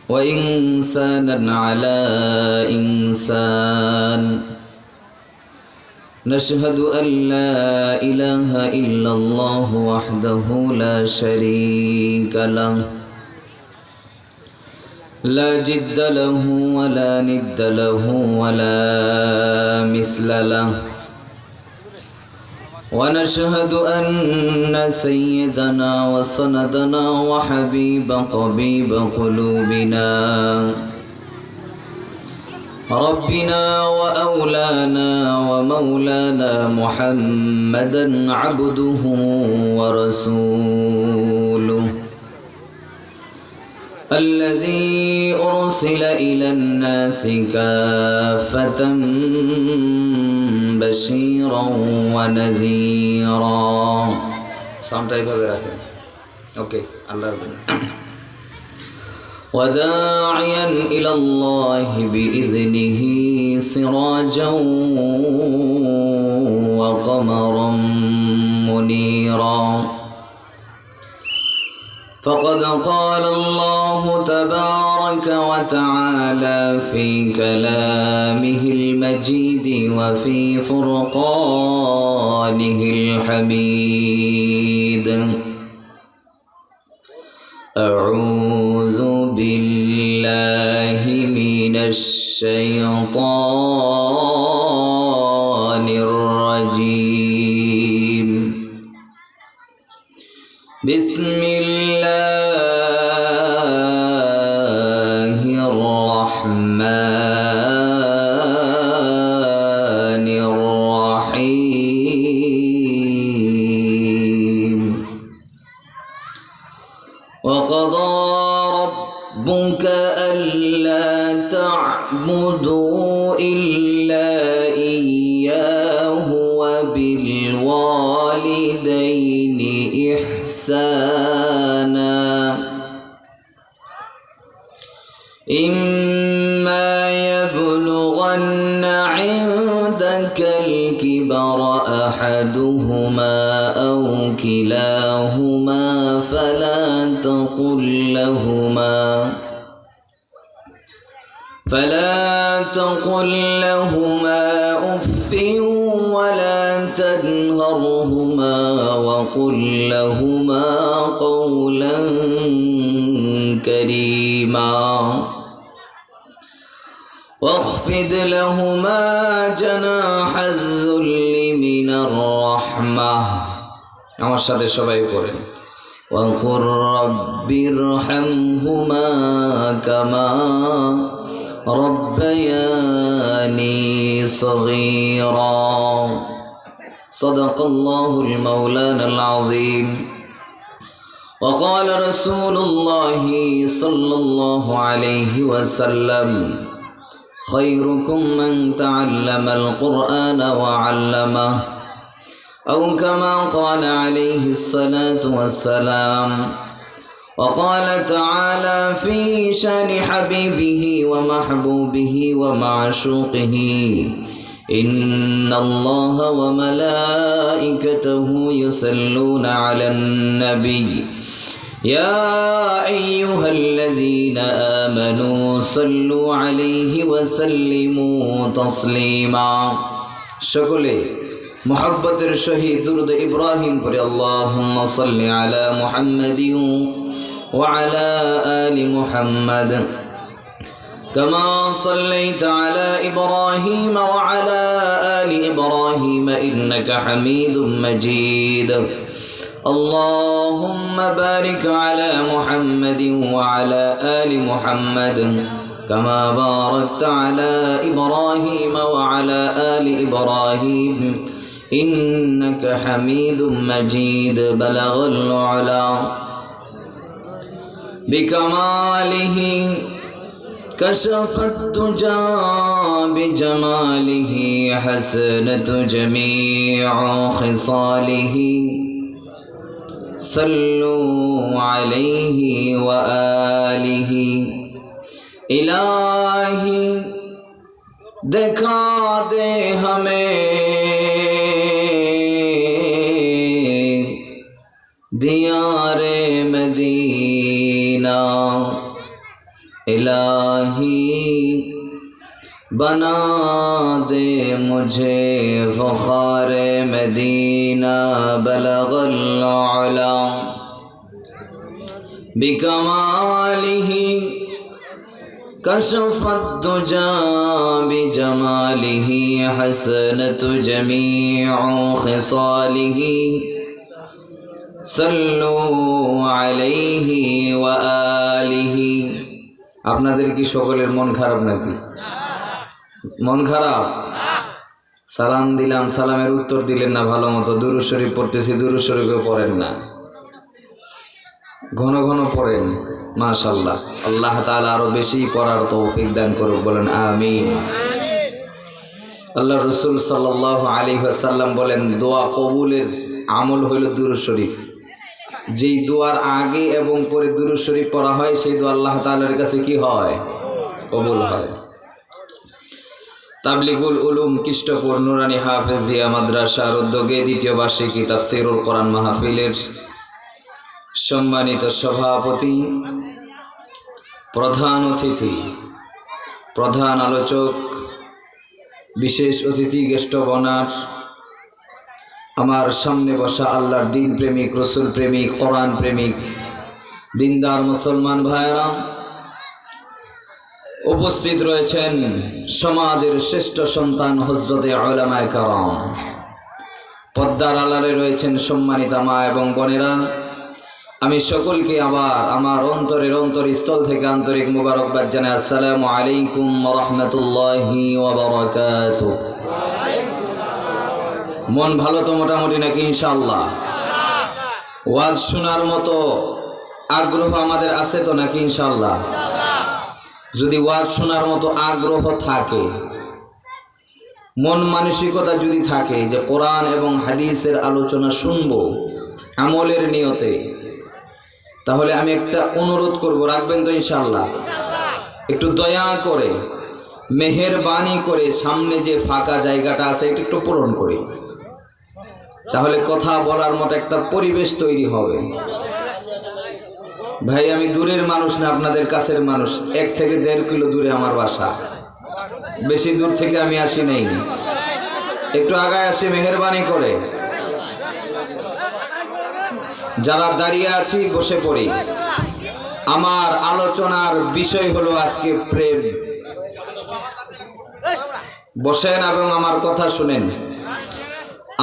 وإنسانا على إنسان نشهد أن لا إله إلا الله وحده لا شريك له لا جد له ولا ند له ولا مثل له ونشهد أن سيدنا وسندنا وحبيب طبيب قلوبنا ربنا وأولانا ومولانا محمدا عبده ورسوله الذي أرسل إلى الناس كافة بشيرا ونذيرا وداعيا إلى الله بإذنه سراجا وقمرا منيرا فقد قال الله تبارك وتعالى في كلامه المجيد وفي فرقانه الحميد أعوذ بالله من الشيطان الرجيم بسم الله الرحمن الرحيم وقضى ربك ألا تعبدوا إلا إياه وبالوالدين إحسانا إما يبلغن عندك الكبر أحدهما أو كلاهما فلا تقل لهما أف ولا تنهرهما وقل لهما قولا كريما واخفض لهما جناح الذل من الرحمة আমার সাথে সবাই পড়েন وقل رب ارحمهما كما ربياني صغيرا صدق الله المولانا العظيم وقال رسول الله صلى الله عليه وسلم خيركم من تعلم القرآن وعلمه أو كما قال عليه الصلاة والسلام وقال تعالى في شان حبيبه ومحبوبه ومعشوقه إن الله وملائكته يصلون على النبي يا أيها الذين آمنوا صلوا عليه وسلموا تسليما شكله محبة الشهيد درود إبراهيم قل اللهم صل على محمد وعلى آل محمد كما صليت على إبراهيم وعلى آل إبراهيم إنك حميد مجيد اللهم بارك على محمد وعلى آل محمد كما باركت على إبراهيم وعلى آل إبراهيم إنك حميد مجيد بلغ العلا بكماله كشف الدجى بجماله حسنت جميع خصاله صلوا عليه وآله इलाही दिखा दे हमें दियारे मदीना या इलाही बना दे मुझे फ़ख़्र मदीना बलगल आला बिकमालिही कशफ़त दुजा बिजमालिही हसनत जमीउ ख़िसालिही सल्लु अलैहि व आलिहि। আপনাদের কি সকলের মন খারাপ নাকি? মন খারাপ? সালাম দিলাম, সালামের উত্তর দিলেন না ভালো মতো। দুরূদ শরীফ পড়তেছি, দুরূদ শরীফও পড়েন না, ঘন ঘন পড়েন। মাশাআল্লাহ, আল্লাহ তাআলা আরো বেশি পড়ার তৌফিক দান করুক, বলেন আমিন। আল্লাহ রাসূল সাল্লাল্লাহু আলাইহি ওয়াসাল্লাম বলেন, দোয়া কবুলের আমল হইল দুরূদ শরীফ। যেই দোয়ার আগে এবং পরে দুরূদ শরীফ পড়া হয়, সেই দোয়া আল্লাহ তাআলার কাছে কি হয়? কবুল হয়। তাবলিগুল উলুম কৃষ্টপুর নুরানি হাফেজিয়া মাদ্রাসার উদ্যোগে দ্বিতীয় বার্ষিকী তাফসীরুল কোরআন মাহফিলের সম্মানিত সভাপতি, প্রধান অতিথি, প্রধান আলোচক, বিশেষ অতিথি, গেস্ট অনার, আমার সামনে বসা আল্লাহর দিন প্রেমিক, রসুল প্রেমিক, কোরআন প্রেমিক, দিনদার মুসলমান ভাইরা, উপস্থিত রয়েছেন সমাজের শ্রেষ্ঠ সন্তান হযরতে উলামায়ে কেরাম, পর্দার আড়ালে রয়েছেন সম্মানিতা মা এবং বোনেরা। আমি সকলকে আবার আমার অন্তরের অন্তরস্থল থেকে আন্তরিক মুবারকবাদ জানাই। আসসালামু আলাইকুম ওয়া রাহমাতুল্লাহি ওয়া বারাকাতুহু। মন ভালো তো মোটামুটি নাকি? ইনশাআল্লাহ। ওয়াজ শোনার মতো আগ্রহ আমাদের আছে তো নাকি? ইনশাআল্লাহ। যদি ওয়াজ শোনার মতো আগ্রহ থাকে, মন মানসিকতা যদি থাকে যে কোরআন এবং হাদিসের আলোচনা শুনবো আমলের নিয়তে, তাহলে আমি একটা অনুরোধ করব, রাখবেন তো ইনশাআল্লাহ? একটু দয়া করে, মেহেরবানি করে সামনে যে ফাঁকা জায়গাটা আছে এটা একটু পূরণ করি, তাহলে কথা বলার মতো একটা পরিবেশ তৈরি হবে। ভাই, আমি দূরের মানুষ না, আপনাদের কাছের মানুষ। 1 থেকে 1.5 কিলো দূরে আমার বাসা, বেশি দূর থেকে আমি আসি নাই। একটু আগায় আসি মেহেরবানি করে। যারা দাঁড়িয়ে আছি বসে পড়ি। আমার আলোচনার বিষয় হলো আজকে প্রেম। বসেন এবং আমার কথা শুনেন।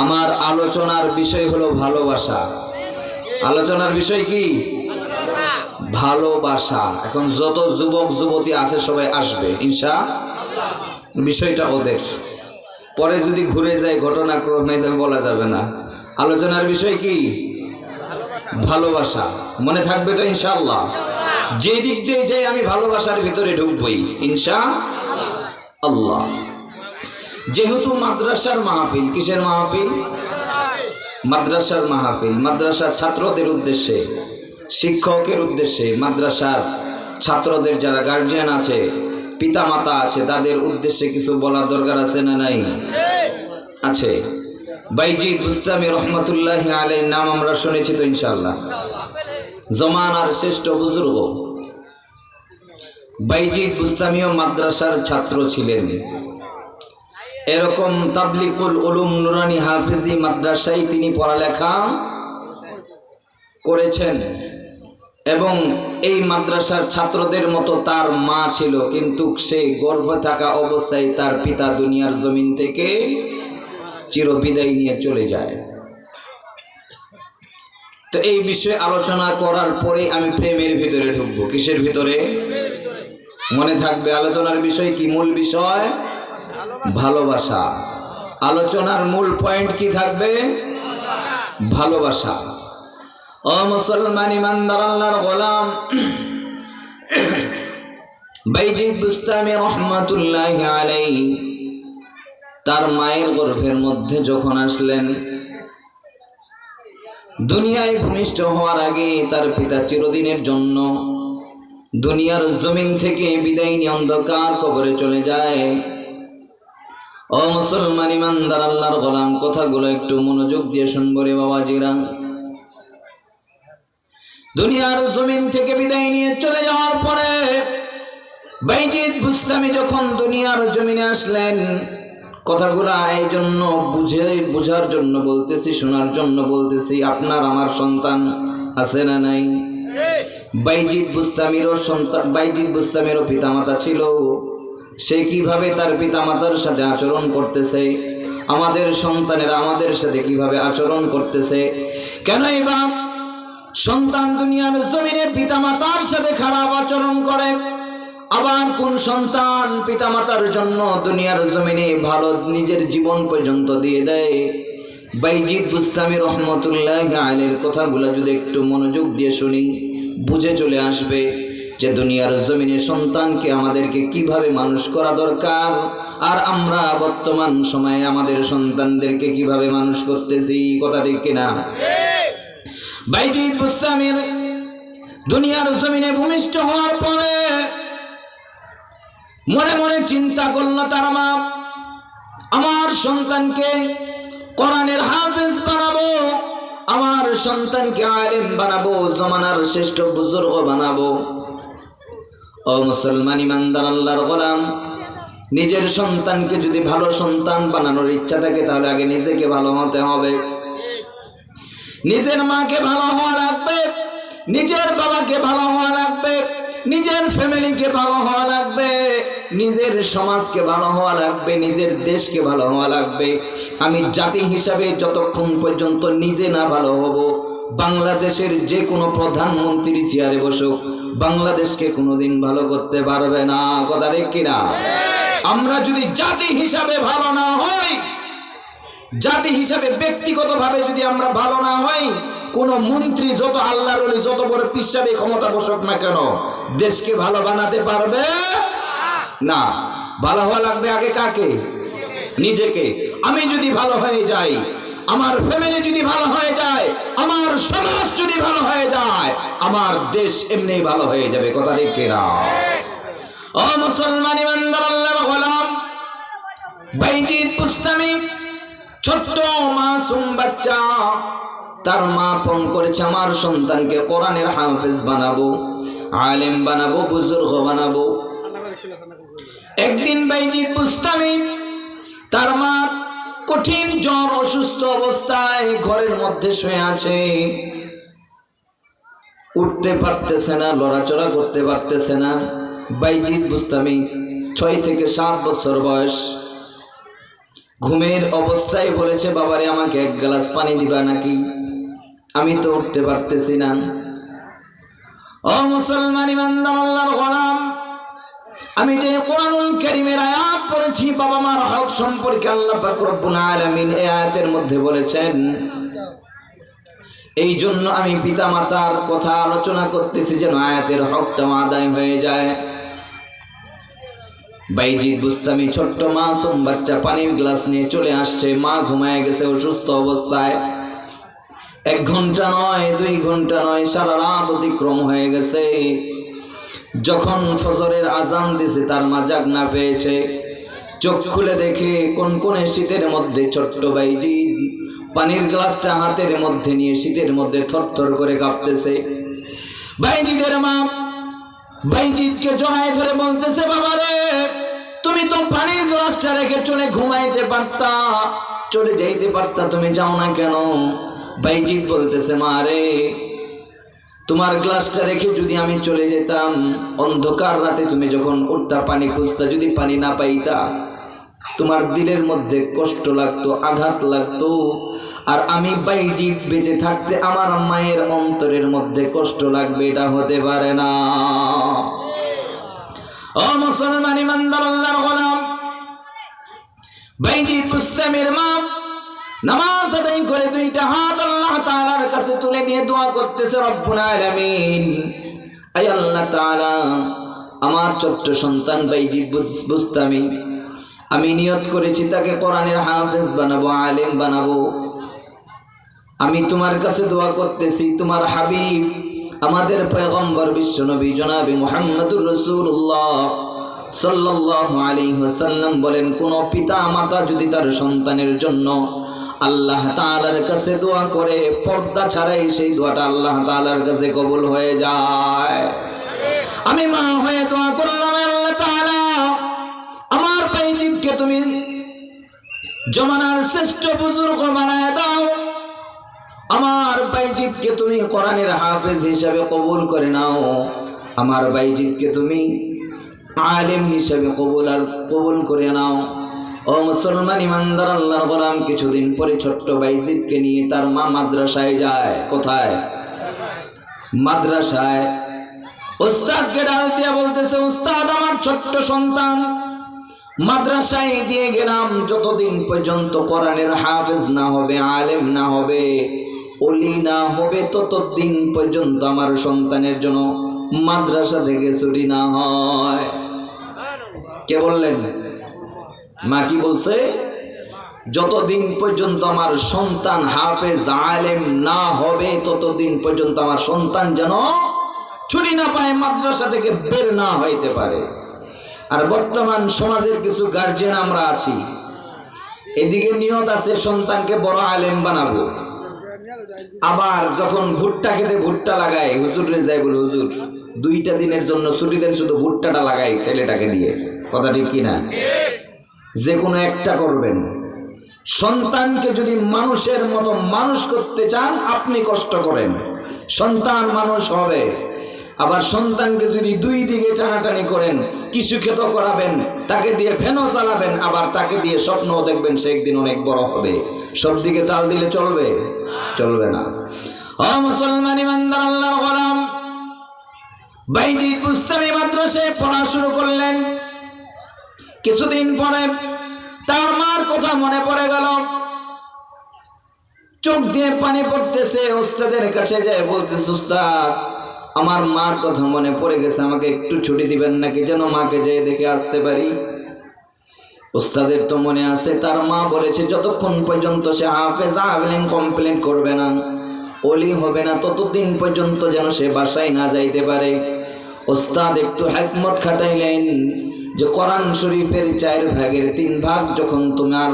আমার আলোচনার বিষয় হলো ভালোবাসা। আলোচনার বিষয় কি? ভালোবাসা। এখন যত যুবক যুবতী আছে সবাই আসবে ইনশাআল্লাহ। বিষয়টা ওদের, পরে যদি ঘুরে যায় ঘটনাক্রমে বলা যাবে না। আলোচনার বিষয় কি? ভালোবাসা। মনে থাকবে তো ইনশাআল্লাহ? যে দিক দিয়ে যাই আমি ভালোবাসার ভিতরে ঢুকবই ইনশাআল্লাহ। যেহেতু মাদ্রাসার মাহফিল, কিসের মাহফিল? মাদ্রাসার মাহফিল। মাদ্রাসার ছাত্রদের উদ্দেশ্যে, শিক্ষকের উদ্দেশ্যে, মাদ্রাসার ছাত্রদের যারা গার্জিয়ান আছে, পিতা মাতা আছে, তাদের উদ্দেশ্যে কিছু বলার দরকার আছে না নাই? আছে। বাইজিদ বুস্তামি রহমতুল্লাহি আলাইহির নাম আমরা শুনেছি তো ইনশাআল্লাহ। জমানার শ্রেষ্ঠ বুজুর্গ বাইজিদ বুস্তামিও মাদ্রাসার ছাত্র ছিলেন। এরকম তাবলিগুল উলুম নুরানি হাফেজি মাদ্রাসায় তিনি পড়ালেখা করেছেন এবং এই মাদ্রাসার ছাত্রদের মতো তার মা ছিল, কিন্তু সে গর্ভে থাকা অবস্থায় তার পিতা দুনিয়ার জমিন থেকে চিরবিদায় নিয়ে চলে যায়। তো এই বিষয়ে আলোচনা করার পরে আমি প্রেমের ভিতরে ঢুকবো। কিসের ভিতরে? মনে থাকবে আলোচনার বিষয় কি? মূল বিষয় ভালোবাসা। আলোচনার মূল পয়েন্ট কি থাকবে? ভালোবাসা। ও মুসলমান ইমানদার আল্লাহর গোলাম, বাইজিদ বুস্তামি রহমাতুল্লাহি আলাইহি তার মায়ের গর্ভের মধ্যে যখন আসলেন, দুনিয়ায় ভূমিষ্ঠ হওয়ার আগে তার পিতা চিরদিনের জন্য দুনিয়ার জমিন থেকে বিদায় নিয়ে অন্ধকার কবরে চলে যায়। ও মুসলমান ইমানদার আল্লাহর গোলাম, কথাগুলো একটু মনোযোগ দিয়ে শুনবো রে বাবাজিরা। দুনিয়ার জমিন থেকে বিদায় নিয়ে চলে যাওয়ার পরে বাইজিদ বুস্তামি যখন দুনিয়ার জমিনে আসলেন, কথাগুলা এই জন্য বুঝার জন্য বলতেছি, শোনার জন্য বলতেছি। আপনার আমার সন্তান আছে না নাই? বাইজিদ বুস্তামিরও পিতামাতা ছিল। সে কিভাবে তার পিতামাতার সাথে আচরণ করতেছে, আমাদের সন্তানেরা আমাদের সাথে কিভাবে আচরণ করতেছে? কেনই বা সন্তান দুনিয়ার জমিনে পিতামাতার সাথে খারাপ আচরণ করে, আবার কোন সন্তান পিতামাতার জন্য দুনিয়ার জমিনে ভালো নিজের জীবন পর্যন্ত দিয়ে দেয়? বাইজিদ বুস্তামি রহমতুল্লাহ আলাইহির কথাগুলো যদি একটু মনোযোগ দিয়ে শুনি, বুঝে চলে আসবে যে দুনিয়ার জমিনে সন্তানকে আমাদেরকে কিভাবে মানুষ করা দরকার, আর আমরা বর্তমান সময়ে আমাদের সন্তানদেরকে কিভাবে মানুষ করতেছি। কথা ঠিক কিনা? বাইজিদ বুস্তামির দুনিয়ার জমিনে ভূমিষ্ঠ হওয়ার পরে মনে মনে চিন্তা করল তার মা, আমার সন্তানকে কোরআনের হাফেজ বানাবো, আমার সন্তানকে আলেম বানাবো, জমানার শ্রেষ্ঠ বুজুর্গ বানাবো। ও মুসলমান ইমানদার আল্লাহর গোলাম, নিজের সন্তানকে যদি ভালো সন্তান বানানোর ইচ্ছা থাকে তাহলে আগে নিজেকে ভালো হতে হবে। নিজের মাকে ভালো হওয়া লাগবে, নিজের বাবাকে ভালো হওয়া লাগবে, নিজের ফ্যামিলিকে ভালো হওয়া লাগবে, নিজের সমাজকে ভালো হওয়া লাগবে, নিজের দেশকে ভালো হওয়া লাগবে। আমি জাতি হিসাবে যতক্ষণ পর্যন্ত নিজে না ভালো হব, বাংলাদেশের যে কোনো প্রধানমন্ত্রী চেয়ারে বসুক, বাংলাদেশকে কোনোদিন ভালো করতে পারবে না। কথা ঠিক কিনা? আমরা যদি জাতি হিসাবে ভালো না হই, জাতি হিসাবে ব্যক্তিগতভাবে যদি আমরা ভালো না হই, কোন মন্ত্রী যত আল্লাহর ওলি যত বড় পিসাবে ক্ষমতা বসক না কেন, দেশকে ভালো বানাতে পারবে না। ভালো হওয়া লাগবে আগে কাকে? নিজেকে। আমি যদি ভালো হয়ে যাই, আমার ফ্যামিলি যদি ভালো হয়ে যায়, আমার সমাজ যদি ভালো হয়ে যায়, আমার দেশ এমনি ভালো হয়ে যাবে। কথা ঠিক কিনা? ও মুসলমান ইমানদার আল্লাহর গোলাম, বাইজিদ বুস্তামি ছোট্ট মাসুম বাচ্চা, তার মা পণ করেছে আমার সন্তানকে কোরআনের হাফেজ বানাবো, আলেম বানাবো, বুজুর্গ বানাবো। একদিন বাইজিদ বুস্তামি তার মা কঠিন জ্বর, অসুস্থ অবস্থায় ঘরের মধ্যে শুয়ে আছে, উঠতে পারতেছে না, লড়াচড়া করতে পারতেছে না। বাইজিদ বুস্তামি 6 থেকে 7 বছর বয়স। ঘুমের অবস্থায় বলেছে, বাবারে আমাকে 1 গ্লাস পানি দিবা নাকি? আমি তো উঠতে পারতেছি না। ও মুসলমান ইমানদার আল্লাহর গোলাম, আমি যে কোরআনুল কারীমের আয়াত পড়েছি বাবা মার হক সম্পর্কে, আল্লাহ পাক রব্বুল আলামিন এই আয়াতের মধ্যে বলেছেন। এই জন্য আমি পিতা মাতার কথা আলোচনা করতেছি যেন আয়াতের হকটা আদায় হয়ে যায়। বাইজিদ বুস্তামি ছোট্ট মাসুম বাচ্চা পানির গ্লাস নিয়ে চলে আসছে। মা ঘুমায় গেছে অসুস্থ অবস্থায়। 1 ঘন্টা নয়, 2 ঘন্টা নয়, সারা রাত অতিক্রম হয়ে গেছে। যখন ফজরের আজান দিছে তার মা জাগ না পেয়েছে। চোখ খুলে দেখে কনকনে শীতের মধ্যে ছোট্ট বাইজিদ পানির গ্লাসটা হাতের মধ্যে নিয়ে শীতের মধ্যে থরথর করে কাঁপতেছে। বাইজিদের মা বাইজিদকে জড়ায় ধরে বলতেছে, বাবারে তুমি তো পানির গ্লাসটা রেখে চলে ঘুমাইতে পারতা, চলে যাইতে পারতা, তুমি যাও না কেন? বাইজিদ বলতেছে, মা রে তোমার গ্লাসটা রেখে যদি আমি চলে যেতাম, অন্ধকার রাতে তুমি যখন উঠতা পানি খুঁজতা, যদি পানি না পাইতা, তোমার দিলের মধ্যে কষ্ট লাগতো, আঘাত লাগতো। আর আমি বাইজিদ বেঁচে থাকতে আমার মায়ের অন্তরের মধ্যে কষ্ট লাগবে, এটা হতে পারে না। ও মুসলমান ইমানদার আল্লাহর গোলাম, বাইজিদ বুস্তামির মা নামাজ আদায় করে 2টা হাত আল্লাহ তাআলার কাছে তুলে দিয়ে দোয়া করতেছে, রব্বুল আলামিন, আয় আল্লাহ তাআলা, আমার ছোট্ট সন্তান বাইজিদ বুস্তামি, আমি নিয়ত করেছি তাকে কোরআনের হাফেজ বানাবো, আলেম বানাবো। আমি তোমার কাছে দোয়া করতেছি, তোমার হাবিব আমাদের পয়গম্বর বিশ্বনবী জনাবে মুহাম্মদুর রাসূলুল্লাহ সাল্লাল্লাহু আলাইহি ওয়াসাল্লাম বলেন, কোন পিতা মাতা যদি তার সন্তানের জন্য আল্লাহ তাআলার কাছে দোয়া করে, পর্দা ছাড়াই সেই দোয়াটা আল্লাহ তাআলার কাছে কবুল হয়ে যায়। আমি মা হয়ে দোয়া করলাম, আল্লাহ তাআলা আমার বাইজিদকে তুমি জমানার শ্রেষ্ঠ বুজুর্গ বানায় দাও, আমার বাইজিদকে তুমি কোরআনের হাফেজ হিসাবে কবুল করে নাও, আমার বাইজিদকে তুমি আলেম হিসাবে কবুল করে নাও। ও মুসলমান ইমানদার আল্লাহর গোলাম, কিছুদিন পরে ছোট্ট বাইজিদকে নিয়ে তার মা মাদ্রাসায় যায়। কোথায়? মাদ্রাসায়। উস্তাদকে ডাক দিয়ে বলতেছে, উস্তাদ আমার ছোট্ট সন্তান মাদ্রাসায় দিয়ে গেলাম, যতদিন পর্যন্ত কোরআনের হাফেজ না হবে, আলেম না হবে, ওলি না হবে, ততদিন পর্যন্ত আমার সন্তানের জন্য মাদ্রাসা থেকে ছুটি না হয়। কে বললেন? মা কি বলছে? যতদিন পর্যন্ত আমার সন্তান হাফেজ আলেম না হবে, ততদিন পর্যন্ত আমার সন্তান যেন ছুটি না পায়, মাদ্রাসা থেকে বের না হইতে পারে। আর বর্তমান সমাজের কিছু গার্জিয়ান আমরা আছি, এদিকে নিয়ত আছে সন্তানকে বড় আলেম বানাবো, আবার যখন ভুট্টা খেতে ভুট্টা লাগায় হুজুরে যাই বলে, হুজুর 2টা দিনের জন্য ছুটি দেন, শুধু ভুট্টাটা লাগাই ছেলেটাকে দিয়ে। কথা ঠিক কিনা? যে কোনো একটা করবেন। সন্তানকে যদি মানুষের মতো মানুষ করতে চান, আপনি কষ্ট করেন, সন্তান মানুষ হবে। আবার সন্তানকে যদি 2 দিকে টানাটানি করেন, কিছু ক্ষেত করাবেন, তাকে দিয়ে ভ্যানও চালাবেন, আবার তাকে দিয়ে স্বপ্নও দেখবেন সে একদিন অনেক বড় হবে, সব দিকে তাল দিলে চলবে? চলবে না। ও মুসলমান ইমানদার আল্লাহর গোলাম, বাইজিদ বুস্তামি মাদ্রাসায় পড়া শুরু করলেন। কিছুদিন পরে তার মার কথা মনে পড়ে গেল, চোখ দিয়ে পানি পড়তেছে। ওস্তাদের কাছে যায় বলতেছে, উস্তাদ আমার মার কথা মনে পড়ে গেছে, আমাকে একটু ছুটি দিবেন নাকি, যেন মাকে যেয়ে দেখে আসতে পারি। উস্তাদের তো মনে আছে, তার মা বলেছে যতক্ষণ পর্যন্ত সে হাফেজ আলেম কমপ্লেন করবে না, ওলি হবে না, ততদিন পর্যন্ত যেন সে বাসায় না যাইতে পারে। উস্তাদ একটু হিকমত খাটাইলেন যে কোরআন শরীফের 4 ভাগের 3 ভাগ যখন তোমার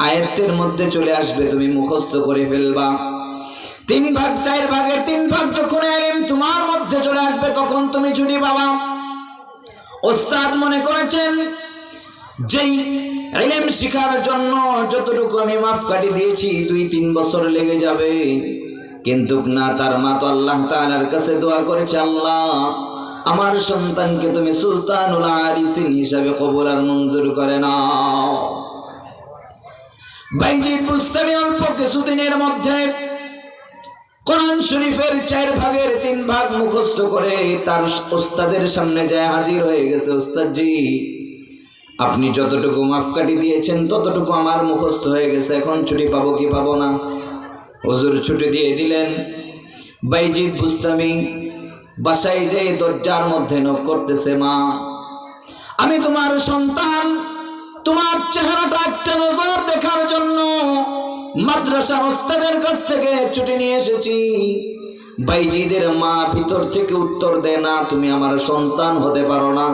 আয়াতের মধ্যে চলে আসবে, তুমি মুখস্থ করে ফেলবা। 3 ভাগ 4 ভাগের 3 ভাগ যখন ইলম তোমার মধ্যে চলে আসবে, তখন তুমি ছুটি পাবা। উস্তাদ মনে করেছেন যেই ইলম শিখার জন্য যতটুকু আমি মাপকাঠি দিয়েছি 2-3 বছর লেগে যাবে, কিন্তু না, তার মা তো আল্লাহ তাআলার কাছে দোয়া করেছে, আল্লাহ আমার সন্তানকে তুমি সুলতানুল আরিসিন হিসাবে কবুল আর মঞ্জুর করে নাও। বাইজিদ বুস্তামি অল্প কিছুদিনের মধ্যে কোরআন শরীফের 4 ভাগের 3 ভাগ মুখস্থ করে তার উস্তাদের সামনে যায় হাজির হয়ে গেছে। উস্তাদ জি, আপনি যতটুকু মাপকাঠি দিয়েছেন ততটুকু আমার মুখস্থ হয়ে গেছে, এখন ছুটি পাবো কি পাবো না? হুজুর ছুটি দিয়ে দিলেন। বাইজিদ বুস্তামি বাসায় যেয়ে দরজার মধ্যে নক করতেছে, মা আমি তোমার সন্তান, তোমার চেহারাটা একটা নজর দেখার জন্য মাদ্রাসার উস্তাদের কাছ থেকে ছুটি নিয়ে এসেছি। বাইজিদের মা ভিতর থেকে উত্তর দেয়, না তুমি আমার সন্তান হতে পারো না,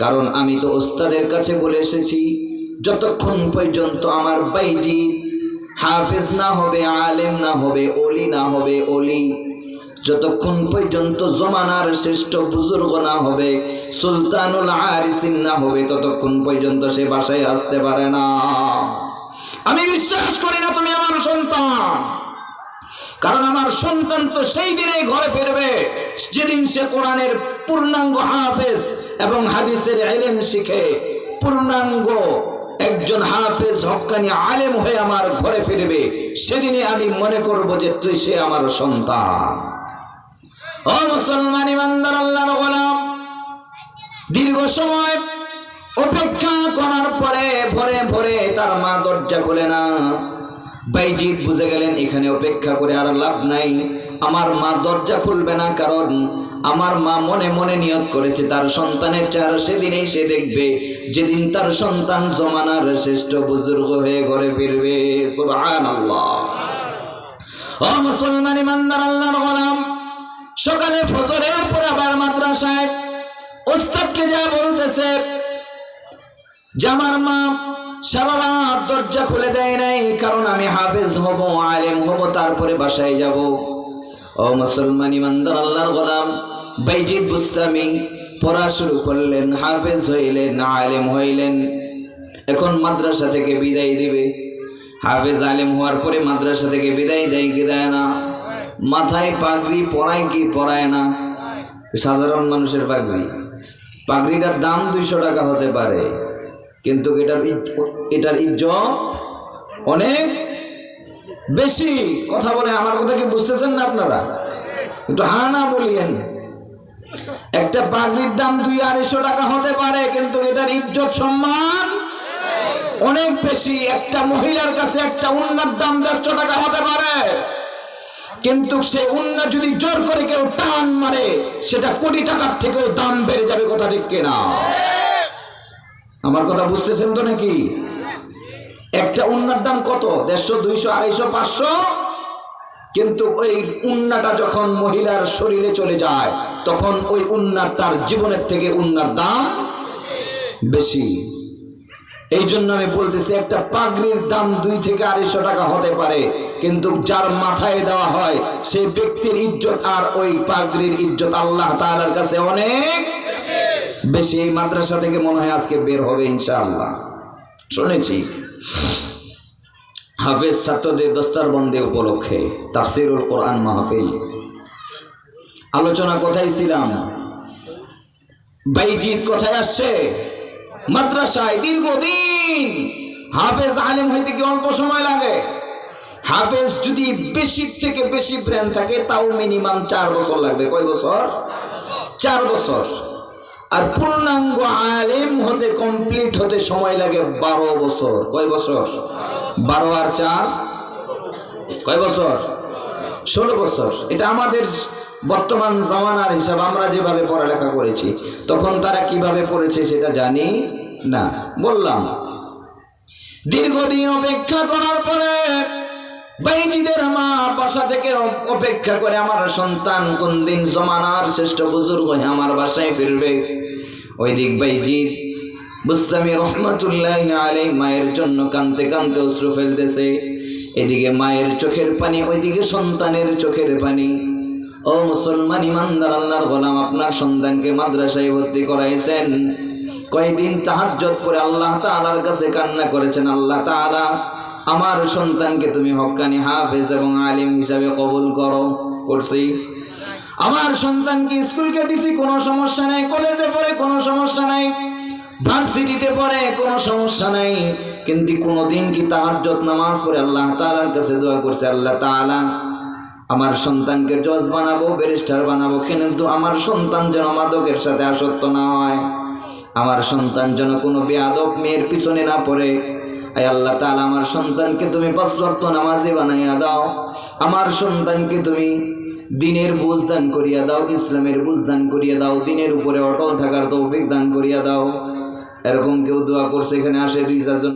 কারণ আমি তো উস্তাদের কাছে বলে এসেছি যতক্ষণ পর্যন্ত আমার বাইজিদ হাফেজ না হবে, আলেম না হবে, ওলি না হবে, ওলি যতক্ষণ পর্যন্ত জমানার শ্রেষ্ঠ বুজুর্গ না হবে, সুলতানুল আরিসিন না হবে, ততক্ষণ পর্যন্ত সে বাসায় আসতে পারে না। আমি বিশ্বাস করি না তুমি আমার সন্তান, কারণ আমার সন্তান তো সেই দিনেই ঘরে ফিরবে যেদিন সে কোরআনের পূর্ণাঙ্গ হাফেজ এবং হাদিসের ইলম শিখে পূর্ণাঙ্গ একজন হাফেজ হক্কানি আলেম হয়ে আমার ঘরে ফিরবে। সেদিনে আমি মনে করব যে তুই সে আমার সন্তান। ও মুসলমান ইমানদার আল্লাহর গোলাম, দীর্ঘ সময় অপেক্ষা করার পরে ভরে ভরে তার মা দরজা খুলে না। বাইজিদ বুঝে গেলেন এখানে অপেক্ষা করে আর লাভ নাই, আমার মা দরজা খুলবে না, কারণ আমার মা মনে মনে নিয়ত করেছে তার সন্তানের চেহারা সেদিনেই সে দেখবে যেদিন তার সন্তান জমানার শ্রেষ্ঠ বুজুর্গ হয়ে ঘরে ফিরবে। সুবহানাল্লাহ। ও মুসলমান ইমানদার আল্লাহর গোলাম, সকালে ফজরের পর আবার মাদ্রাসায় ওস্তাদকে যা বলতেছে যে আমার মা সারা রাত দরজা খুলে দেয় নাই, কারণ আমি হাফেজ হব, আলেম হব, তারপরে বাসায় যাব। ও মুসলমান ইমানদার আল্লাহর গোলাম, বাইজিদ বুস্তামি পড়া শুরু করলেন, হাফেজ হইলেন, আলেম হইলেন। এখন মাদ্রাসা থেকে বিদায় দিবে। হাফেজ আলেম হওয়ার পরে মাদ্রাসা থেকে বিদায় দেয় কি দেয় না? মাথায় পাগড়ি পরায় কি পরায় না? সাধারণ মানুষের পাগড়ি, পাগড়িটার দাম 200 টাকা হতে পারে, কিন্তু এটার ইজ্জত অনেক বেশি। কথা বলে, আমার কথা কি বুঝতেছেন না আপনারা? একটু হা না বলিয়েন। একটা পাগড়ির দাম 200-250 টাকা হতে পারে, কিন্তু এটার ইজ্জত সম্মান অনেক বেশি। একটা মহিলার কাছে একটা উন্নার দাম 150 টাকা হতে পারে, কিন্তু সে উন্না যদি জোর করে কেউ টান মারে, সেটা কোটি টাকার থেকেও দাম বেড়ে যাবে। কথা ঠিক কিনা? আমার কথা বুঝতেছেন তো নাকি? একটা উন্নার দাম কত? 150, 200, 250, 500। কিন্তু ওই উন্নাটা যখন মহিলার শরীরে চলে যায়, তখন ওই উন্নার তার জীবনের থেকে উন্নার দাম বেশি। এই জন্য আমি বলতেছি, একটা পাগড়ির দাম 200 থেকে 250 টাকা হতে পারে, কিন্তু যার মাথায় দেওয়া হয় সেই ব্যক্তির ইজ্জত আর ওই পাগড়ির ইজ্জত আল্লাহ তাআলার কাছে অনেক বেশি। এই মাদ্রাসা থেকে মনে হয় আজকে বের হবে ইনশাআল্লাহ। শুনেছি হাফেজ ছাত্রদের দস্তারবন্দি উপলক্ষে তাফসীরুল কোরআন মাহফিল। আলোচনা কোথায় ছিলাম? বাইজিদ কোথায় আসছে? মাদ্রাসায়। দীর্ঘদিন হাফেজ আলেম হইতে কি অল্প সময় লাগে? হাফেজ যদি বেশি থেকে বেশি ব্রেন থাকে, তাও মিনিমাম 4 বছর লাগবে। কয় বছর? 4 বছর। আর পূর্ণাঙ্গ আলেম হতে, কমপ্লিট হতে সময় লাগে 12 বছর। কয় বছর? 12 আর 4 কয় বছর? 16 বছর। এটা আমাদের বর্তমান জামানার হিসাব। আমরা যেভাবে পড়ালেখা করেছি, তখন তারা কিভাবে পড়েছে সেটা জানি না। বললাম, দীর্ঘদিন অপেক্ষা করার পরে বাইজিদের মা বাসা থেকে অপেক্ষা করে, আমার সন্তান কোন দিন জমানার শ্রেষ্ঠ বুজুর্গ হয়ে আমার বাসায় ফিরবে। ওই দিক বাইজিদ বুস্তামি রহমাতুল্লাহি আলাইহি মায়ের জন্য কাঁদতে কাঁদতে অশ্রু ফেলতেছে। এদিকে মায়ের চোখের পানি, ওইদিকে সন্তানের চোখের পানি। ও মুসলমান ইমানদার আল্লাহর গোলাম, আপনার সন্তানকে মাদ্রাসায় ভর্তি করাইছেন, কয়দিন তাহাজ্জুদ পড়ে আল্লাহ তাআলার কাছে কান্না করেছেন, আল্লাহ তাআলা আমার সন্তানকে তুমি হক্কানি হাফেজ এবং আলিম হিসাবে কবুল করো। করছি। আমার সন্তানকে স্কুলকে দিছি, কোনো সমস্যা নাই, কলেজে পড়ে কোনো সমস্যা নাই, ভার্সিটিতে পড়ে কোনো সমস্যা নাই, কিন্তু কোনোদিন কি তাহাজ্জুদ নামাজ পড়ে আল্লাহ তাআলার কাছে দোয়া করছে, আল্লাহ তাআলা আমার সন্তানকে জজ বানাবো, ব্যারিস্টার বানাবো, কিন্তু আমার সন্তান যেন মাদকের সাথে আসক্ত না হয়, আমার সন্তান যেন কোনো বেয়াদব মেয়ের পিছনে না পড়ে। আয় আল্লাহ তাআলা, আমার সন্তানকে তুমি 5 ওয়াক্ত নামাজি বানাইয়া দাও, আমার সন্তানকে তুমি দিনের বুঝ দান করিয়া দাও, ইসলামের বুঝ দান করিয়া দাও, দিনের উপরে অটল থাকার তৌফিক দান করিয়া দাও। এরকম কেউ দোয়া করছে? এখানে আসে 2-4 জন।